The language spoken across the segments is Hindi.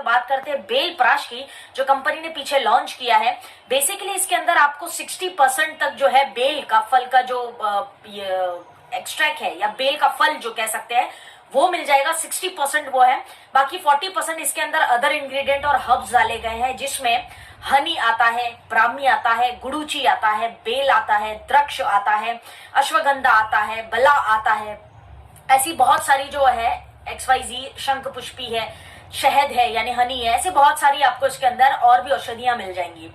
बात करते हैं बेलप्राश की, जो कंपनी ने पीछे लॉन्च किया है। बेसिकली इसके अंदर आपको 60% तक जो है बेल का फल का जो एक्सट्रैक्ट है या बेल का फल जो कह सकते हैं वो मिल जाएगा। 60% वो है, बाकी 40% इसके अंदर अदर इंग्रेडिएंट और हर्ब्स डाले गए हैं, जिसमें हनी आता है, ब्राह्मी आता है, गुड़ूची आता है, बेल आता है, द्रक्ष आता है, अश्वगंधा आता है, बला आता है, ऐसी बहुत सारी जो है XYZ, शंख पुष्पी है, शहद है यानी हनी है, ऐसे बहुत सारी आपको इसके अंदर और भी औषधियां मिल जाएंगी।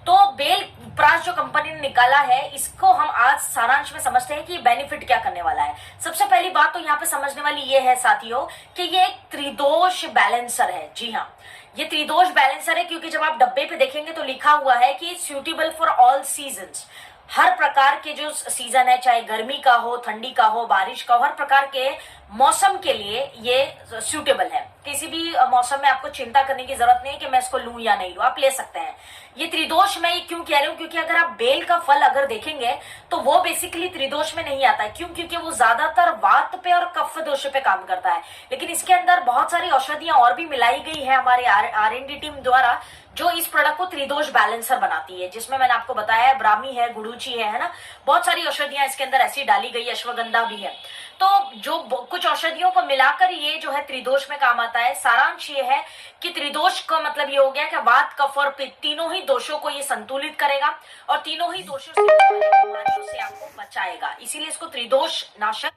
तो बेल प्राश जो कंपनी ने निकाला है, इसको हम आज सारांश में समझते हैं कि बेनिफिट क्या करने वाला है। सबसे पहली बात तो यहाँ पे समझने वाली ये है साथियों कि ये एक त्रिदोष बैलेंसर है। जी हाँ, ये त्रिदोष बैलेंसर है क्योंकि जब आप डब्बे पे देखेंगे तो लिखा हुआ है कि सूटेबल फॉर ऑल सीजन्स। हर प्रकार के जो सीजन है, चाहे गर्मी का हो, ठंडी का हो, बारिश का हो, हर प्रकार के मौसम के लिए ये सूटेबल है। किसी भी मौसम में आपको चिंता करने की जरूरत नहीं है कि मैं इसको लूं या नहीं लूं, आप ले सकते हैं। ये त्रिदोष मैं ये क्यों कह रही हूँ, क्योंकि अगर आप बेल का फल अगर देखेंगे तो वो बेसिकली त्रिदोष में नहीं आता है। क्यों? क्योंकि वो ज्यादातर वात पे और कफ दोष पे काम करता है। लेकिन इसके अंदर बहुत सारी औषधियां और भी मिलाई गई है हमारे R&D टीम द्वारा, जो इस प्रोडक्ट को त्रिदोष बैलेंसर बनाती है, जिसमें मैंने आपको बताया है ब्राह्मी है, गुड़ूची है ना, बहुत सारी औषधियां इसके अंदर ऐसी डाली गई है, अश्वगंधा भी है। तो जो कुछ औषधियों को मिलाकर ये जो है त्रिदोष में काम आता है। सारांश ये है कि त्रिदोष का मतलब ये हो गया कि वात, कफ और पित्त तीनों ही दोषों को ये संतुलित करेगा और तीनों ही दोषों से बीमारियों से आपको बचाएगा, इसीलिए इसको त्रिदोष नाशक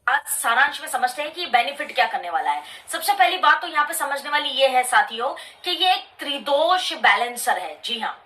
आज सारांश में समझते हैं कि बेनिफिट क्या करने वाला है। सबसे पहली बात तो यहाँ पे समझने वाली ये है साथियों कि ये एक त्रिदोष बैलेंसर है। जी हाँ,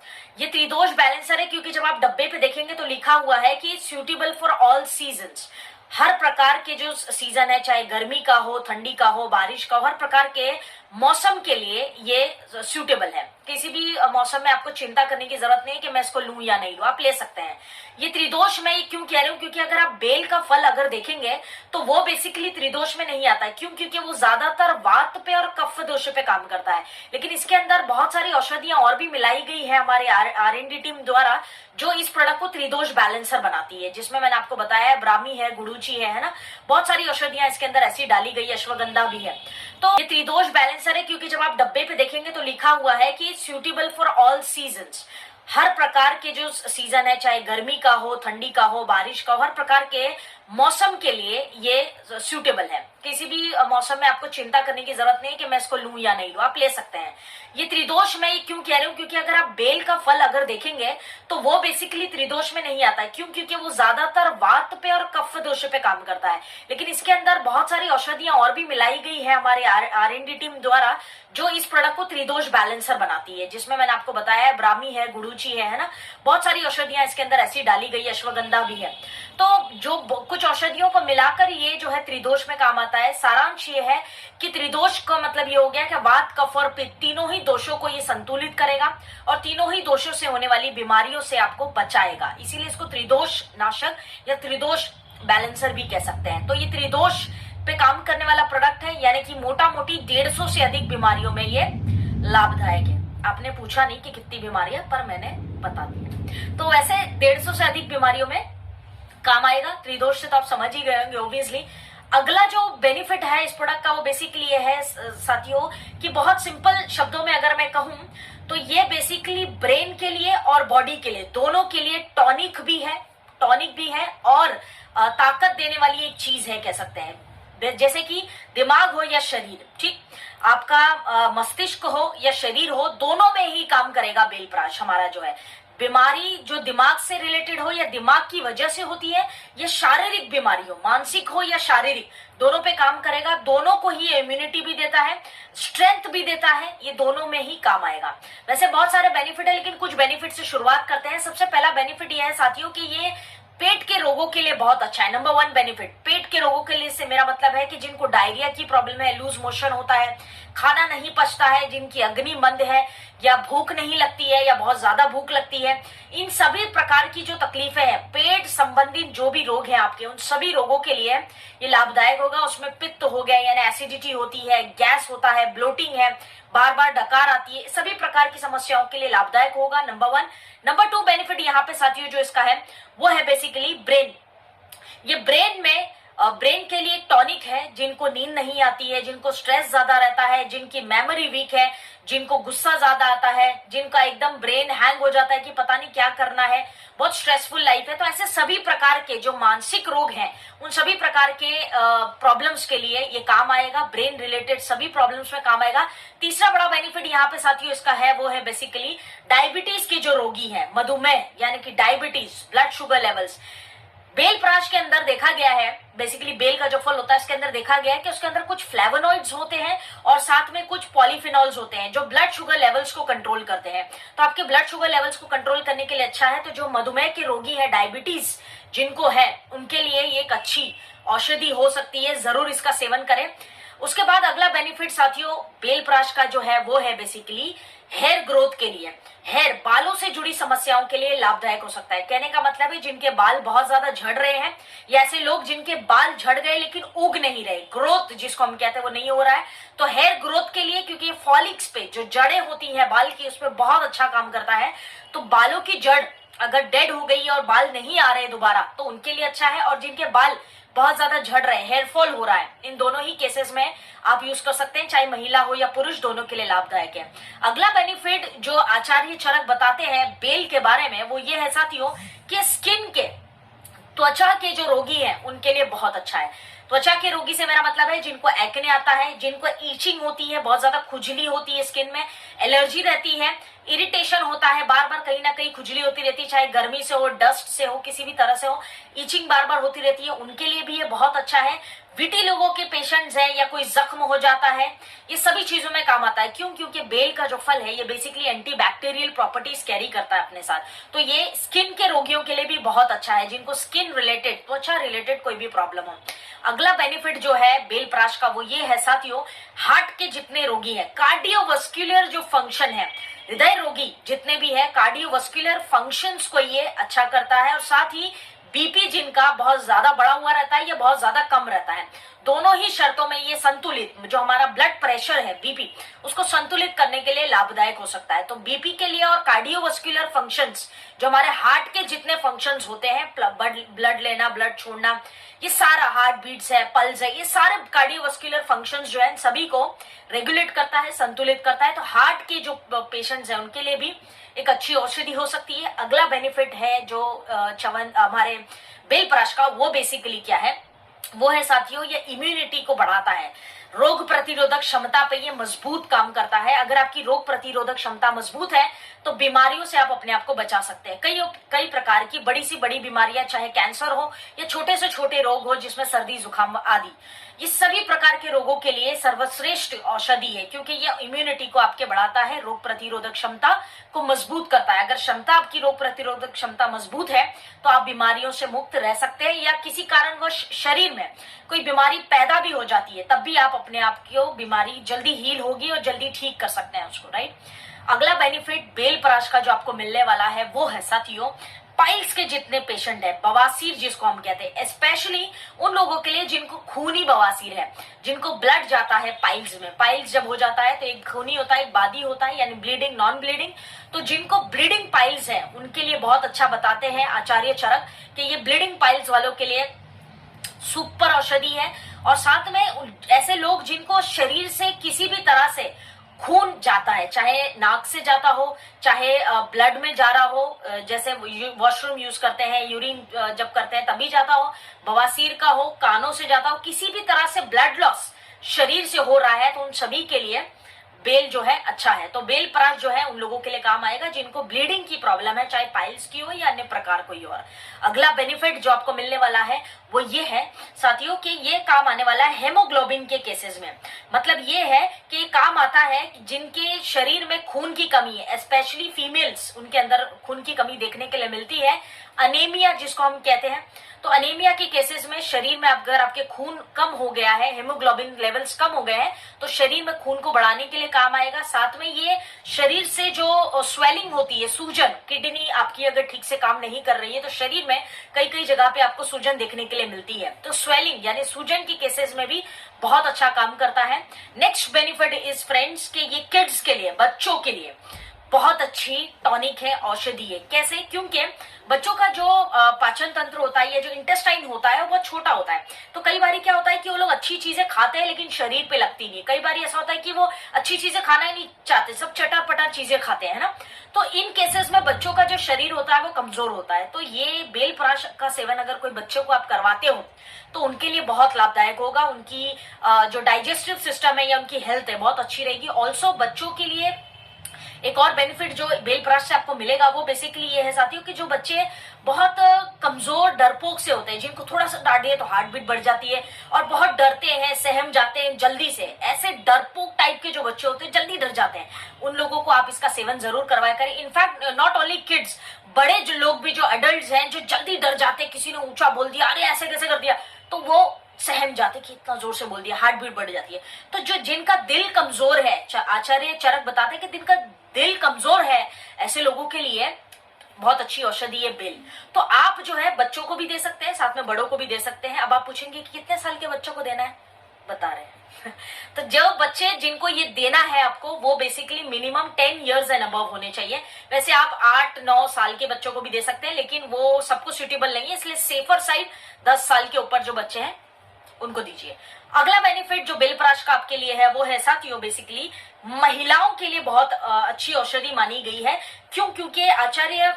ये त्रिदोष बैलेंसर है क्योंकि जब आप डब्बे पे देखेंगे तो लिखा हुआ है कि सूटेबल फॉर ऑल सीजन्स। हर प्रकार के जो सीजन है, चाहे गर्मी का हो, ठंडी का हो, बारिश का हो, हर प्रकार के मौसम के लिए ये सूटेबल है। किसी भी मौसम में आपको चिंता करने की जरूरत नहीं है कि मैं इसको लूं या नहीं लूं, आप ले सकते हैं। ये त्रिदोष मैं ये क्यों कह रही हूँ, क्योंकि अगर आप बेल का फल अगर देखेंगे तो वो बेसिकली त्रिदोष में नहीं आता है। क्यों? क्योंकि वो ज्यादातर वात पे और कफ दोष पे काम करता है। लेकिन इसके अंदर बहुत सारी औषधियां और भी मिलाई गई है हमारे R&D टीम द्वारा, जो इस प्रोडक्ट को त्रिदोष बैलेंसर बनाती है, जिसमें मैंने आपको बताया है ब्राह्मी है, गुड़ूची है ना, बहुत सारी औषधियां इसके अंदर ऐसी डाली गई है, अश्वगंधा भी है। तो ये त्रिदोष बैलेंसर है क्योंकि जब आप डब्बे पे देखेंगे तो लिखा हुआ है कि सूटेबल फॉर ऑल सीजन्स। हर प्रकार के जो सीजन है, चाहे गर्मी का हो, ठंडी का हो, बारिश का हो, हर प्रकार के मौसम के लिए ये सूटेबल है। किसी भी मौसम में आपको चिंता करने की जरूरत नहीं है कि मैं इसको लूं या नहीं लूं, आप ले सकते हैं। ये त्रिदोष मैं ये क्यों कह रही हूँ, क्योंकि अगर आप बेल का फल अगर देखेंगे तो वो बेसिकली त्रिदोष में नहीं आता है। क्यों? क्योंकि वो ज्यादातर वात पे और कफ दोष पे काम करता है। लेकिन इसके अंदर बहुत सारी औषधियां और भी मिलाई गई है हमारे R&D टीम द्वारा, जो इस प्रोडक्ट को त्रिदोष बैलेंसर बनाती है, जिसमें मैंने आपको बताया है ब्राह्मी है, गुड़ूची है ना, बहुत सारी औषधियां इसके अंदर ऐसी डाली गई है, अश्वगंधा भी है। तो जो कुछ औषधियों को मिलाकर ये जो है त्रिदोष में काम आता है। सारांश ये है कि त्रिदोष का मतलब ये हो गया कि वात, कफ और पित्त तीनों ही दोषों को ये संतुलित करेगा और तीनों ही दोषों से होने वाली बीमारियों से आपको बचाएगा, इसीलिए इसको त्रिदोष नाशक या त्रिदोष बैलेंसर भी कह सकते हैं। तो ये त्रिदोष पे काम करने वाला प्रोडक्ट है, यानी कि मोटा मोटी 150 से अधिक बीमारियों में ये लाभदायक है। आपने पूछा नहीं कि कितनी बीमारियां, पर मैंने बता दी। तो वैसे 150 से अधिक बीमारियों में काम आएगा। त्रिदोष से तो आप समझ ही गए होंगे ऑब्वियसली। अगला जो बेनिफिट है इस प्रोडक्ट का वो बेसिकली ये है साथियों कि बहुत सिंपल शब्दों में अगर मैं कहूं तो ये बेसिकली ब्रेन के लिए और बॉडी के लिए, दोनों के लिए टॉनिक भी है और ताकत देने वाली एक चीज है कह सकते हैं। जैसे कि दिमाग हो या शरीर, ठीक, आपका मस्तिष्क हो या शरीर हो, दोनों में ही काम करेगा बेलप्राश हमारा जो है। बीमारी जो दिमाग से रिलेटेड हो या दिमाग की वजह से होती है, या शारीरिक बीमारी हो, मानसिक हो या शारीरिक, दोनों पे काम करेगा। दोनों को ही इम्यूनिटी भी देता है, स्ट्रेंथ भी देता है, ये दोनों में ही काम आएगा। वैसे बहुत सारे बेनिफिट है, लेकिन कुछ बेनिफिट से शुरुआत करते हैं। सबसे पहला बेनिफिट यह है साथियों कि ये पेट के रोगों के लिए बहुत अच्छा है। नंबर 1 बेनिफिट पेट के रोगों के लिए से मेरा मतलब है कि जिनको डायरिया की प्रॉब्लम है, लूज मोशन होता है, खाना नहीं पचता है, जिनकी अग्नि मंद है, या भूख नहीं लगती है या बहुत ज्यादा भूख लगती है, इन सभी प्रकार की जो तकलीफें हैं, पेट संबंधित जो भी रोग हैं आपके, उन सभी रोगों के लिए ये लाभदायक होगा। उसमें पित्त हो गया यानी एसिडिटी होती है, गैस होता है, ब्लोटिंग है, बार बार डकार आती है, सभी प्रकार की समस्याओं के लिए लाभदायक होगा। नंबर 1। नंबर 2 बेनिफिट यहाँ पे साथियों जो इसका है वो है बेसिकली ब्रेन। ये ब्रेन में ब्रेन के लिए एक टॉनिक है। जिनको नींद नहीं आती है, जिनको स्ट्रेस ज्यादा रहता है, जिनकी मेमोरी वीक है, जिनको गुस्सा ज्यादा आता है, जिनका एकदम ब्रेन हैंग हो जाता है कि पता नहीं क्या करना है, बहुत स्ट्रेसफुल लाइफ है, तो ऐसे सभी प्रकार के जो मानसिक रोग हैं उन सभी प्रकार के प्रॉब्लम्स के लिए ये काम आएगा। ब्रेन रिलेटेड सभी प्रॉब्लम्स में काम आएगा। तीसरा बड़ा बेनिफिट यहाँ पे साथियों इसका है, वो है बेसिकली डायबिटीज के जो रोगी हैं, मधुमेह यानी कि डायबिटीज, ब्लड शुगर लेवल्स, बेल प्राश के अंदर देखा गया है, बेसिकली बेल का जो फल होता है इसके अंदर देखा गया है कि उसके अंदर कुछ फ्लेवोनॉइड्स होते हैं और साथ में कुछ पॉलीफिनॉल्स होते हैं जो ब्लड शुगर लेवल्स को कंट्रोल करते हैं। तो आपके ब्लड शुगर लेवल्स को कंट्रोल करने के लिए अच्छा है। तो जो मधुमेह के रोगी है, डायबिटीज जिनको है, उनके लिए ये एक अच्छी औषधि हो सकती है, जरूर इसका सेवन करें। उसके बाद अगला बेनिफिट साथियों बेल प्राश का जो है वो है बेसिकली हेयर ग्रोथ के लिए, हेयर बालों से जुड़ी समस्याओं के लिए लाभदायक हो सकता है। कहने का मतलब है जिनके बाल बहुत ज्यादा झड़ रहे हैं या ऐसे लोग जिनके बाल झड़ गए लेकिन उग नहीं रहे, ग्रोथ जिसको हम कहते हैं वो नहीं हो रहा है, तो हेयर ग्रोथ के लिए, क्योंकि फॉलिक्स पे जो जड़ें होती हैं बाल की उस पर बहुत अच्छा काम करता है। तो बालों की जड़ अगर डेड हो गई है और बाल नहीं आ रहे दोबारा तो उनके लिए अच्छा है। और जिनके बाल बहुत ज्यादा झड़ रहे हैं, हेयर फॉल हो रहा है, इन दोनों ही केसेस में आप यूज कर सकते हैं, चाहे महिला हो या पुरुष, दोनों के लिए लाभदायक है। अगला बेनिफिट जो आचार्य चरक बताते हैं बेल के बारे में वो ये है साथियों कि स्किन के, त्वचा के जो रोगी हैं उनके लिए बहुत अच्छा है। त्वचा के रोगी से मेरा मतलब है जिनको एक्ने आता है, जिनको ईचिंग होती है, बहुत ज्यादा खुजली होती है स्किन में, एलर्जी रहती है, इरिटेशन होता है, बार बार कहीं ना कहीं खुजली होती रहती है, चाहे गर्मी से हो, डस्ट से हो, किसी भी तरह से हो, ईचिंग बार बार होती रहती है, उनके लिए भी ये बहुत अच्छा है। विटी लोगों के पेशेंट्स हैं या कोई जख्म हो जाता है, ये सभी चीजों में काम आता है। क्यों? क्योंकि बेल का जो फल है ये बेसिकली एंटीबैक्टीरियल प्रॉपर्टीज कैरी करता है अपने साथ, तो ये स्किन के रोगियों के लिए भी बहुत अच्छा है, जिनको स्किन रिलेटेड, त्वचा रिलेटेड कोई भी प्रॉब्लम हो। अगला बेनिफिट जो है बेल प्राश का वो ये है साथियों, हार्ट के जितने रोगी हैं, कार्डियोवास्कुलर जो फंक्शन है, हृदय रोगी जितने भी है, कार्डियोवास्कुलर फंक्शंस को ये अच्छा करता है। और साथ ही बीपी जिनका बहुत ज्यादा बढ़ा हुआ रहता है या बहुत ज्यादा कम रहता है, दोनों ही शर्तों में ये संतुलित, जो हमारा ब्लड प्रेशर है बीपी, उसको संतुलित करने के लिए लाभदायक हो सकता है। तो बीपी के लिए और कार्डियोवास्कुलर फंक्शंस, जो हमारे हार्ट के जितने फंक्शंस होते हैं, ब्लड लेना, ब्लड छोड़ना, ये सारा, हार्ट बीट्स है, पल्स है, ये सारे कार्डियोवास्कुलर फंक्शंस जो है सभी को रेगुलेट करता है, संतुलित करता है। तो हार्ट के जो पेशेंट्स हैं उनके लिए भी एक अच्छी औषधि हो सकती है। अगला बेनिफिट है जो चवन हमारे बेल प्राश का, वो बेसिकली क्या है, वो है साथियों ये इम्यूनिटी को बढ़ाता है, रोग प्रतिरोधक क्षमता पे ये मजबूत काम करता है। अगर आपकी रोग प्रतिरोधक क्षमता मजबूत है तो बीमारियों से आप अपने आप को बचा सकते हैं। कई प्रकार की बड़ी सी बड़ी बीमारियां, चाहे कैंसर हो या छोटे से छोटे रोग हो जिसमें सर्दी जुकाम आदि, ये सभी प्रकार के रोगों के लिए सर्वश्रेष्ठ औषधि है, क्योंकि ये इम्यूनिटी को आपके बढ़ाता है, रोग प्रतिरोधक क्षमता को मजबूत करता है। अगर क्षमता, आपकी रोग प्रतिरोधक क्षमता मजबूत है तो आप बीमारियों से मुक्त रह सकते हैं, या किसी कारणवश शरीर में कोई बीमारी पैदा भी हो जाती है तब भी आप अपने आप को, बीमारी जल्दी हील होगी और जल्दी ठीक कर सकते हैं उसको, राइट। अगला बेनिफिट बेल प्राश का जो आपको मिलने वाला है वो है साथियों पाइल्स के जितने पेशेंट है, बवासीर जिसको हम कहते हैं, स्पेशली उन लोगों के लिए जिनको खूनी बवासीर है, जिनको ब्लड जाता है पाइल्स में। पाइल्स जब हो जाता है तो एक खूनी होता है, एक बादी होता है, यानी ब्लीडिंग, नॉन ब्लीडिंग। तो जिनको ब्लीडिंग पाइल्स है उनके लिए बहुत अच्छा बताते हैं आचार्य चरक कि ये ब्लीडिंग पाइल्स वालों के लिए सुपर औषधि है। और साथ में ऐसे लोग जिनको शरीर से किसी भी तरह से खून जाता है, चाहे नाक से जाता हो, चाहे ब्लड में जा रहा हो, जैसे वॉशरूम यूज करते हैं, यूरिन जब करते हैं तभी जाता हो, बवासीर का हो, कानों से जाता हो, किसी भी तरह से ब्लड लॉस शरीर से हो रहा है, तो उन सभी के लिए बेल जो है अच्छा है। तो बेल प्राश जो है उन लोगों के लिए काम आएगा जिनको ब्लीडिंग की प्रॉब्लम है, चाहे पाइल्स की हो या अन्य प्रकार कोई और। अगला बेनिफिट जो आपको मिलने वाला है वो ये है साथियों कि ये काम आने वाला है हेमोग्लोबिन के केसेस में। मतलब ये है कि काम आता है जिनके शरीर में खून की कमी है, स्पेशली फीमेल्स, उनके अंदर खून की कमी देखने के लिए मिलती है, अनेमिया जिसको हम कहते हैं। तो अनेमिया के केसेस में शरीर में अगर आपके खून कम हो गया है, हेमोग्लोबिन लेवल्स कम हो गए हैं, तो शरीर में खून को बढ़ाने के लिए काम आएगा। साथ में ये शरीर से जो स्वेलिंग होती है, सूजन, किडनी आपकी अगर ठीक से काम नहीं कर रही है तो शरीर में कई कई जगह पे आपको सूजन देखने के लिए मिलती है, तो स्वेलिंग यानी सूजन की केसेस में भी बहुत अच्छा काम करता है। नेक्स्ट बेनिफिट इज फ्रेंड्स कि ये किड्स के लिए, बच्चों के लिए, बहुत अच्छी टॉनिक है, औषधि है। कैसे? क्योंकि बच्चों का जो पाचन तंत्र होता है या जो इंटेस्टाइन होता है वो बहुत छोटा होता है। तो कई बार क्या होता है कि वो लोग अच्छी चीजें खाते हैं लेकिन शरीर पे लगती नहीं। कई बार ऐसा होता है कि वो अच्छी चीजें खाना ही नहीं चाहते, सब चटर पटर चीजें खाते हैं ना। तो इन केसेस में बच्चों का जो शरीर होता है वो कमजोर होता है। तो ये बेलपराश का सेवन अगर कोई बच्चों को आप करवाते हो तो उनके लिए बहुत लाभदायक होगा। उनकी जो डाइजेस्टिव सिस्टम है या उनकी हेल्थ है बहुत अच्छी रहेगी। ऑल्सो बच्चों के लिए एक और बेनिफिट जो बेलपराश से आपको मिलेगा वो बेसिकली ये है साथियों कि जो बच्चे बहुत कमजोर डरपोक से होते हैं, जिनको थोड़ा सा डांट दिए तो हार्ट बीट बढ़ जाती है और बहुत डरते हैं, सहम जाते हैं जल्दी से, ऐसे डरपोक टाइप के जो बच्चे होते हैं जल्दी डर जाते हैं, उन लोगों को आप इसका सेवन जरूर करवाया करें। इनफैक्ट नॉट ओनली किड्स, बड़े जो लोग भी, जो अडल्ट हैं, जो जल्दी डर जाते हैं, किसी ने ऊंचा बोल दिया, अरे ऐसे कैसे कर दिया, तो वो सहम जाते कि इतना जोर से बोल दिया, हार्ट बीट बढ़ जाती है। तो जो जिनका दिल कमजोर है, आचार्य चरक बताते हैं कि जिनका दिल कमजोर है ऐसे लोगों के लिए बहुत अच्छी औषधि है बेल। तो आप जो है बच्चों को भी दे सकते हैं, साथ में बड़ों को भी दे सकते हैं। अब आप पूछेंगे कि कितने साल के बच्चों को देना है, बता रहे हैं तो जो बच्चे जिनको ये देना है आपको वो basically minimum 10 years and above होने चाहिए। वैसे आप 8-9 साल के बच्चों को भी दे सकते हैं लेकिन वो सबको सुटेबल नहीं है, इसलिए सेफर साइड 10 साल के ऊपर जो बच्चे हैं उनको दीजिए। अगला बेनिफिट जो बेलपराश का आपके लिए है वो है साथियों बेसिकली महिलाओं के लिए बहुत अच्छी औषधि मानी गई है। क्यों? क्योंकि आचार्य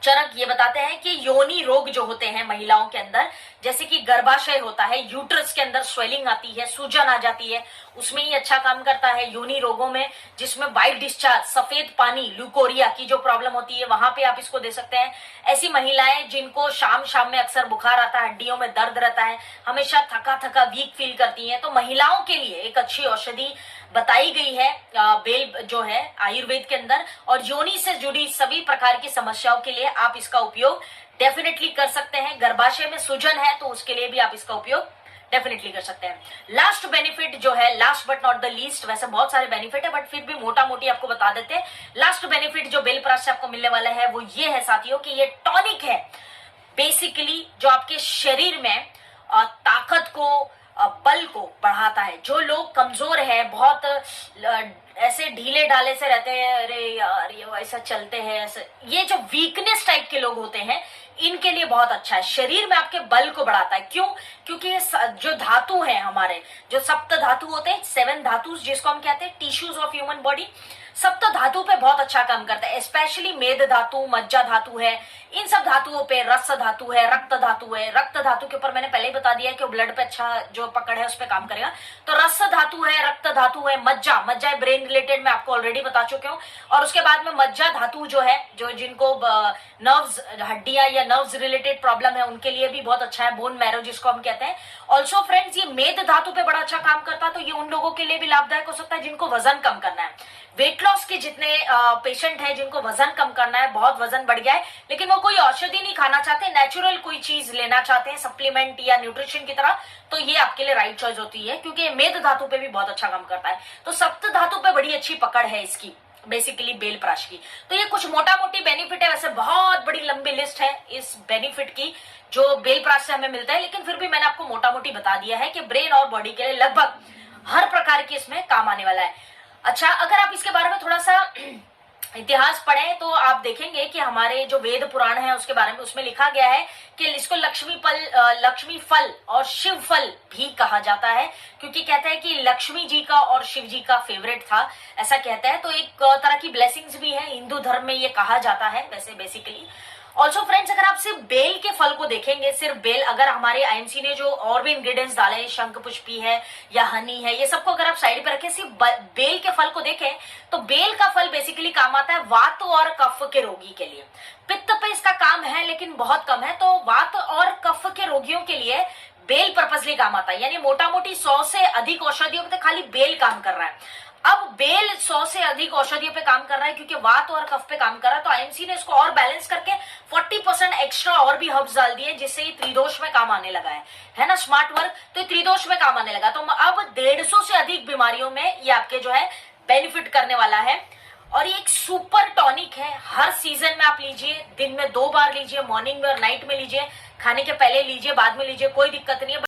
चरक ये बताते हैं कि योनि रोग जो होते हैं महिलाओं के अंदर, जैसे कि गर्भाशय होता है, यूट्रस के अंदर स्वेलिंग आती है, सूजन आ जाती है, उसमें ही अच्छा काम करता है। योनि रोगों में जिसमें वाइट डिस्चार्ज, सफेद पानी, ल्यूकोरिया की जो प्रॉब्लम होती है वहां पे आप इसको दे सकते हैं। ऐसी महिलाएं जिनको शाम शाम में अक्सर बुखार आता है, हड्डियों में दर्द रहता है, हमेशा थका थका वीक फील करती हैं, तो महिलाओं के लिए एक अच्छी औषधि बताई गई है बेल जो है आयुर्वेद के अंदर। और योनि से जुड़ी सभी प्रकार की समस्याओं के लिए आप इसका उपयोग डेफिनेटली कर सकते हैं। गर्भाशय में सूजन है तो उसके लिए भी आप इसका उपयोग डेफिनेटली कर सकते हैं। लास्ट बेनिफिट जो है, last but not the least, वैसे बहुत सारे बेनिफिट है बट फिर भी मोटा मोटी आपको बता देते हैं। लास्ट बेनिफिट जो बेलपराश से आपको मिलने वाला है वो ये है साथियों कि ये टॉनिक है बेसिकली जो आपके शरीर में ताकत को, बल को बढ़ाता है। जो लोग कमजोर है, बहुत ऐसे ढीले ढाले से रहते हैं, अरे यार ये ऐसा चलते हैं, ऐसे ये जो वीकनेस टाइप के लोग होते हैं इनके लिए बहुत अच्छा है। शरीर में आपके बल को बढ़ाता है। क्यों? क्योंकि ये जो धातु है हमारे, जो सप्त धातु होते हैं, 7 धातु जिसको हम कहते हैं टिश्यूज ऑफ ह्यूमन बॉडी, सप्त धातु पे बहुत अच्छा काम करता है। स्पेशली मेद धातु, मज्जा धातु है, इन सब धातुओं पे, रस धातु है, रक्त धातु है। रक्त धातु के ऊपर मैंने पहले ही बता दिया है कि ब्लड पे अच्छा जो पकड़ है उस पर काम करेगा। तो रस धातु है, रक्त धातु है, मज्जा, मज्जा ब्रेन रिलेटेड मैं आपको ऑलरेडी बता चुके हूँ। और उसके बाद में मज्जा धातु जो है, जो जिनको नर्व्स, हड्डियां या नर्व्स रिलेटेड प्रॉब्लम है उनके लिए भी बहुत अच्छा है, बोन मैरो जिसको हम कहते हैं। ऑल्सो फ्रेंड्स ये मेद धातु पे बड़ा अच्छा काम करता है, तो ये उन लोगों के लिए भी लाभदायक हो सकता है जिनको वजन कम करना है। वेट लॉस के जितने पेशेंट हैं जिनको वजन कम करना है, बहुत वजन बढ़ गया है लेकिन वो कोई औषधि नहीं खाना चाहते, नेचुरल कोई चीज लेना चाहते हैं सप्लीमेंट या न्यूट्रिशन की तरह, तो ये आपके लिए राइट चॉइस होती है क्योंकि ये मेद धातु पे भी बहुत अच्छा काम करता है। तो सप्त धातु पे बड़ी अच्छी पकड़ है इसकी बेसिकली बेलपराश की। तो ये कुछ मोटा मोटी बेनिफिट है, वैसे बहुत बड़ी लंबी लिस्ट है इस बेनिफिट की जो बेलपराश से हमें मिलता है, लेकिन फिर भी मैंने आपको मोटा मोटी बता दिया है कि ब्रेन और बॉडी के लिए लगभग हर प्रकार की इसमें काम आने वाला है। अच्छा, अगर आप इसके बारे में थोड़ा सा इतिहास पढ़ें तो आप देखेंगे कि हमारे जो वेद पुराण है उसके बारे में, उसमें लिखा गया है कि इसको लक्ष्मी फल और शिव फल भी कहा जाता है, क्योंकि कहते हैं कि लक्ष्मी जी का और शिव जी का फेवरेट था, ऐसा कहते हैं। तो एक तरह की ब्लेसिंग्स भी है, हिंदू धर्म में ये कहा जाता है वैसे बेसिकली। ऑल्सो फ्रेंड्स अगर आप सिर्फ बेल के फल को देखेंगे, सिर्फ बेल, अगर हमारे आईएमसी ने जो और भी इंग्रेडिएंट्स डाले, शंख पुष्पी है या हनी है, ये सबको अगर आप साइड पे रखें, सिर्फ बेल के फल को देखें तो बेल का फल बेसिकली काम आता है वात और कफ के रोगी के लिए। पित्त पे इसका काम है लेकिन बहुत कम है, तो वात और कफ के रोगियों के लिए बेल पर्पसली काम आता है। यानी मोटा मोटी 100 से अधिक औषधियों पे खाली बेल काम कर रहा है। अब बेल 100 से अधिक औषधियों पे काम कर रहा है क्योंकि वात और कफ पे काम कर रहा है, तो आईएमसी ने इसको और बैलेंस करके 40% एक्स्ट्रा और भी हर्ब्स डाल दिए जिससे ये त्रिदोष में काम आने लगा है ना, स्मार्ट वर्क। तो त्रिदोष में काम आने लगा, तो अब 150 से अधिक बीमारियों में ये आपके जो है बेनिफिट करने वाला है। और ये एक सुपर टॉनिक है, हर सीजन में आप लीजिए, दिन में 2 बार लीजिए, मॉर्निंग में और नाइट में लीजिए, खाने के पहले लीजिए, बाद में लीजिए, कोई दिक्कत नहीं है।